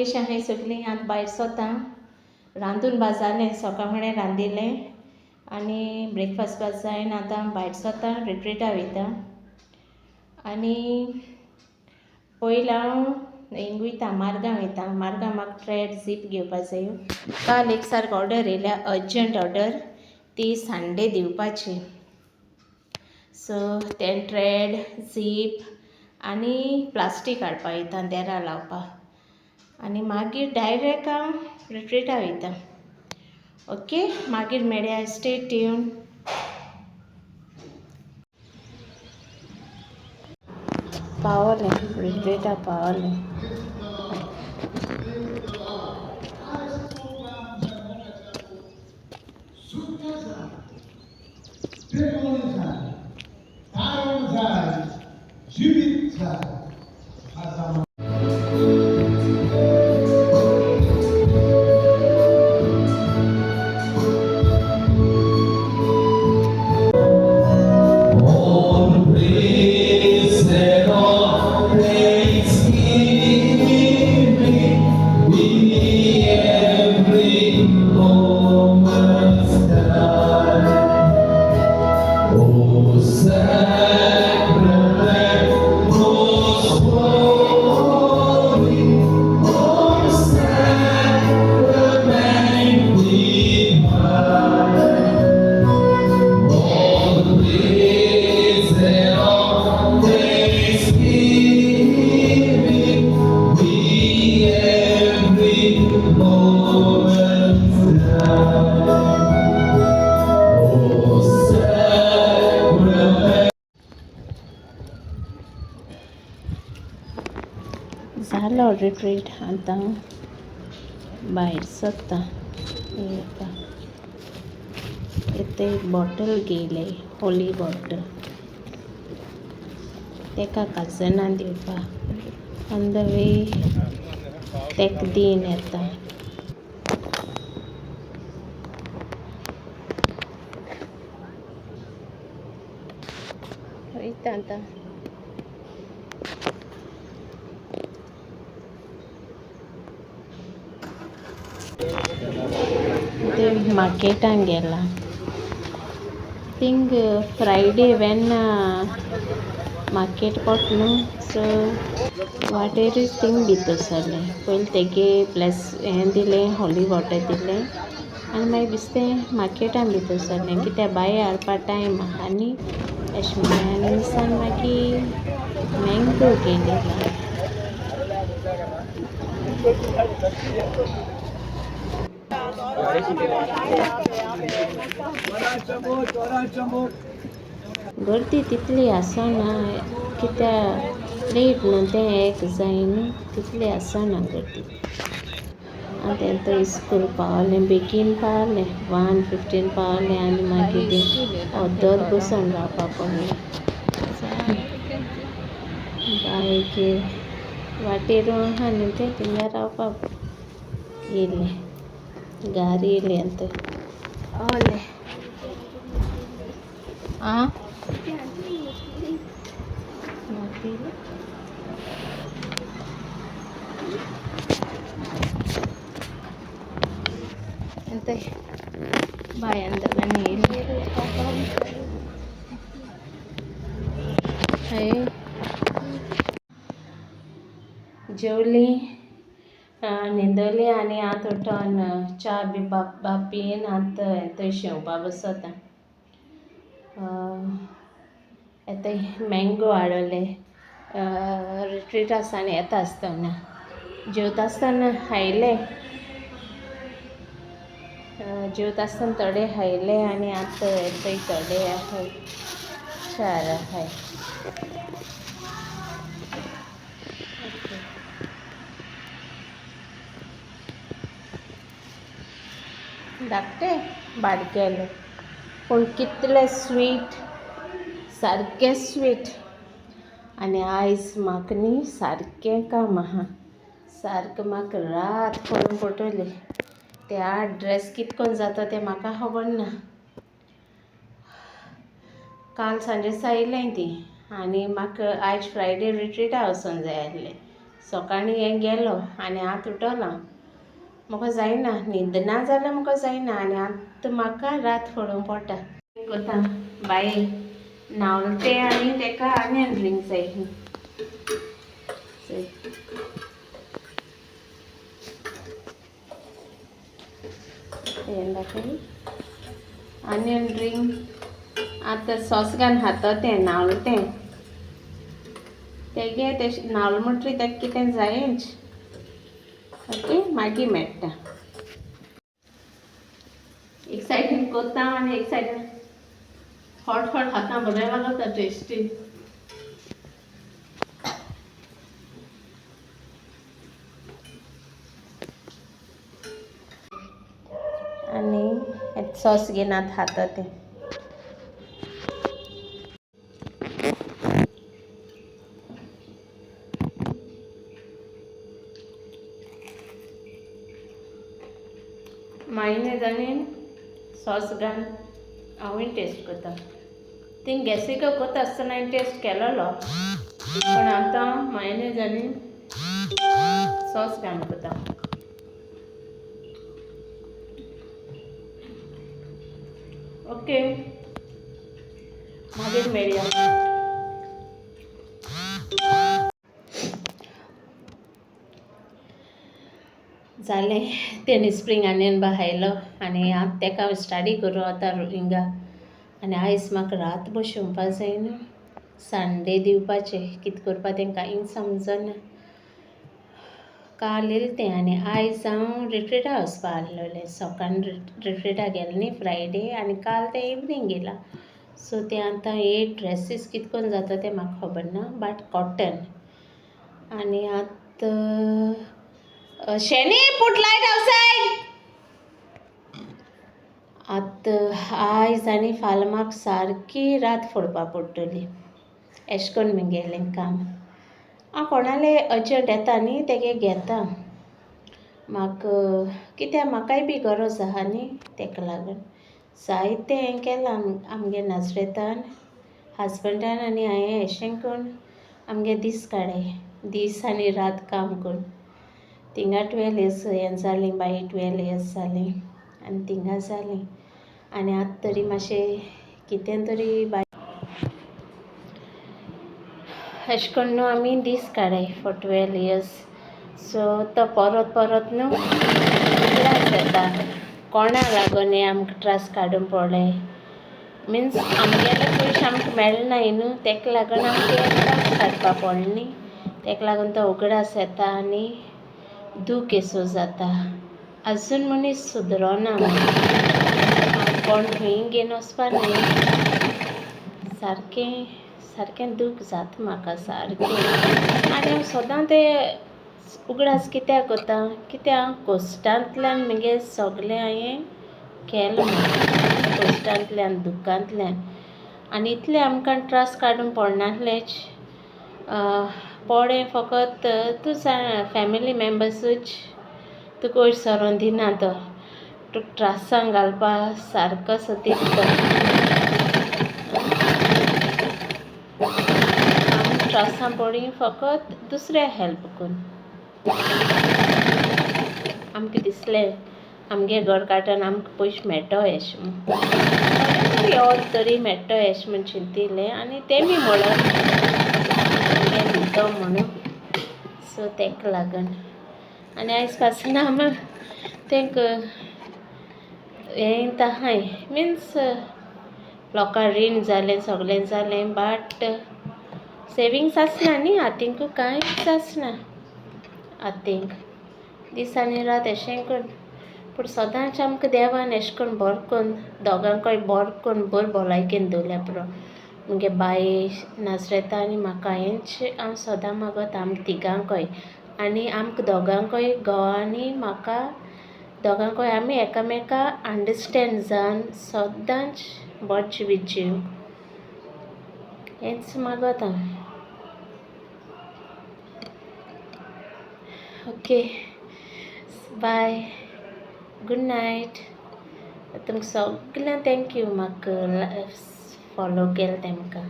कशी हाय सगळीं आतां भायर सरता. रांदून बा जालें, सकाळ फुडें रांदिल्लें आनी ब्रेकफास्ट बा जायन आतां भायर सरता, रिट्रीटा वयता. आनी पयलीं हांव हिंग वयता, मारगांव वयता. मारगांव म्हाका ट्रेड झीप घेवपा जायो. काल एक सारको ऑर्डर येयल्या, अर्जंट ऑर्डर, ती संडे दिवपाची. सो तें ट्रेड झीप आनी प्लास्टीक हाडपा वयता देरा लावपाक. आनी मागीर डायरेक्ट हांव रिट्रीटा वयता. ओके, मागीर मेळया. Stay tune. पावलें, रिट्रीटा पावलें. जालो रिट्रीट. आतां भायर सरता. इथे एक बॉटल घेयले, होली बॉटल, तेका काजनां दिवपाक. ऑन द वे तेका दीन येता. वयता आतां. ते मार्केटान गेला. थिंग फ्रायडे वेन मार्केट पोट न्हू, सो वाटेरूच थिंग भितोसरलें. पयलीं तेगे हें दिलें, होली वॉटर दिलें आनी मागीर बिस्तें मार्केटान भितोसरलें कित्याक बाये हाडपा टायम आहा न्ही अशें म्हणलें. आनी मिसान मागीर मँगो घेयले. गर्दी तितली आसना कित्याक लेट न्हू तें एक जायन, तितली आसना गर्दी. आतां थंय स्कूल पावलें, बेगीन पावलें, 1:15 पावलें आनी मागीर अर्दोर बसून रावपा पडलें. बायक वाटेर आहा न्ही तें थिंगा रावपा येयलें. गारी येयली आतां. ओलें आं ಎಂತ ಬಾಯ್ ಅಂದಲನೇ ಇಲ್ಲಿ जेवली, न्हिदली आनी आतां उठोन च्या बी पियेन आतां थंय शेवपा बसता. आतां मँगो हाडले रिट्रीटा सावन येता आसतना. जेवता आसतना खायले, जेवता आसतना थोडे खायले आनी आतां थंय थोडे चार आहाय. धाकटे बारकेले पूण कितले स्वीट, सारकें स्वीट. आनी आयज म्हाका न्ही सारकें काम आहा. सारकें म्हाका रात पडून पडटली. ते आठ ड्रेस कितकोन जाता तें म्हाका खबर ना. काल सांजे सायलें ती आनी म्हाका आयज फ्रायडे रिट्रीटा वचोंक जाय आसलें. सकाळीं हें गेलो आनी आतां उठोलां म्हाका जायना न्हीद ना जाल्यार म्हाका जायना आनी आतां म्हाका रात फोडूंक पडटा कोता बाय न्हांवन तें आनी तेका आनियन ड्रिंक जाय हें दाखय आनियन ड्रिंक आतां सॉस घालून खाता तें न्हांवलें तें तेगे तें न्हांवलें म्हणटरी तेका कितें जायच ओके मागीर मेळटा एक सायडीन कोत्ता आनी एक सायडीन हॉट हॉट खाता बरें लागता टेस्टी आनी सॉस घेवन आतां खाता तें मायनेज आनी सॉस घालून हांवूय टेस्ट करता थिंग गॅसीक करता आसतना हांवें टेस्ट केलोलो पण आतां मायनेज आनी सॉस घालून करता ओके मागीर मेळया जालें तेणी स्प्रींग आनियन बाहायलो आनी आतां तेका हांव स्टडी करूं आतां हिंगा आनी आयज म्हाका रातभर शिंवपा जायना संडे दिवपाचें कितें करपा तें कांय समजना काल येयलें तें आनी आयज हांव रिट्रीटा वचपा आसलोलें सकाळीं रिट्रीटा गेलें न्ही फ्रायडे आनी काल तें इवनींग गेलां सो तें आतां हे ड्रेसीस कितें करून जाता तें म्हाका खबर ना बट कॉटन आनी आतां शेनी पुट लायट आवटसायड आतां आयज आनी फाल्यां म्हाका सारकी रात फोडपा पडटली एशें करून म्हगेलें काम हांव कोणाले अर्जंट येता न्ही तेगे घेता म्हाका कित्याक म्हाकाय बी गरज आहा न्ही तेका लागून जायतें हें केलां आमगे नाजरेतान हजबंडान आनी हांवें अशें करून आमगे दीस काडय दीस आनी रात काम करून थिंगा 12 इयर्स हें जालीं बाई 12 इयर्स जालीं आनी थिंगा जालीं आनी आतां तरी मातशें कितें तरी बाय अशें करून न्हू आमी दीस काडय फॉर 12 इयर्स सो तो परत परत न्हू त्रास जाता कोणाक लागून हें आमकां त्रास काडून पडलें मिन्स आमगेले पयशे आमकां मेळनाय न्हू तेका लागून आमकां त्रास काडपा पडलें न्ही तेका लागून तो उगडास येता आनी दूख एसो जाता आजून मनीस सुदरोना कोण खंय घेवन वचपा न्ही सारकें सारकें दूख जाता म्हाका सारकें आनी हांव सदां तें उगडास कित्याक कोता कित्याक कोश्टांतल्यान म्हगे सगलें हांवें केलां कोश्टांतल्यान दुखांतल्यान आनी इतलें आमकां त्रास काडून पडनासलेंच पडें फकत तूं फॅमिली मेम्बर्सूच तुका वयर सरोन दिना तो तुका त्रासान घालपा सारको सतीत आमी त्रासान पडी फकत दुसऱ्या हेल्प करून आमकां दिसलें आमगे घर काडटना आमकां पयशे मेळटो अशें म्हूण तरी मेळटो अशें म्हूण चिंतिल्लें आनी तेमी म्हणून दितो म्हणून सो तेका लागून आनी आयज पासून आमी तेंका हें ताहाय मिन्स लोकां रीण जालें सगलें जालें बट सेविंग्स आसना न्ही हातींक कांयच आसना हातींक दीस आनी रात अशें करून पूण सदांच आमकां देवान अशें करून बरें करून दोगांकय बरें करून बरी भलायकेन दवरल्या पुरो म्हगे बाये नाजरेता आनी म्हाका हेंच हांव सदां मागता आमकां तिगांकय आनी आमकां दोगांकय घोवानी म्हाका दोगांकय आमी एकामेका अंडरस्टँड जावन सदांच बरें जिवीत जीव हेंच मागता हांव ओके बाय गुड नायट तुमकां सगळ्यांक थँक्यू म्हाका फॉलो केलें तेमकां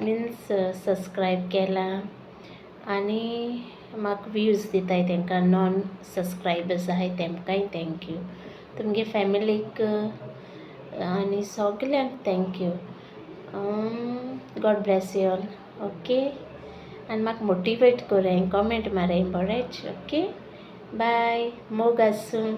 मिन्स सबस्क्रायब केलां आनी म्हाका व्यूज दिताय तांकां नॉन सबस्क्रायबर्स आहाय तेमकांय थँक्यू. तुमगे फॅमिलीक आनी सगल्यांक thank you. God bless you all. Okay. आनी म्हाका मोटिवेट कोराय, कॉमेंट माराय बरेंच. ओके. बाय. मोग आसूं.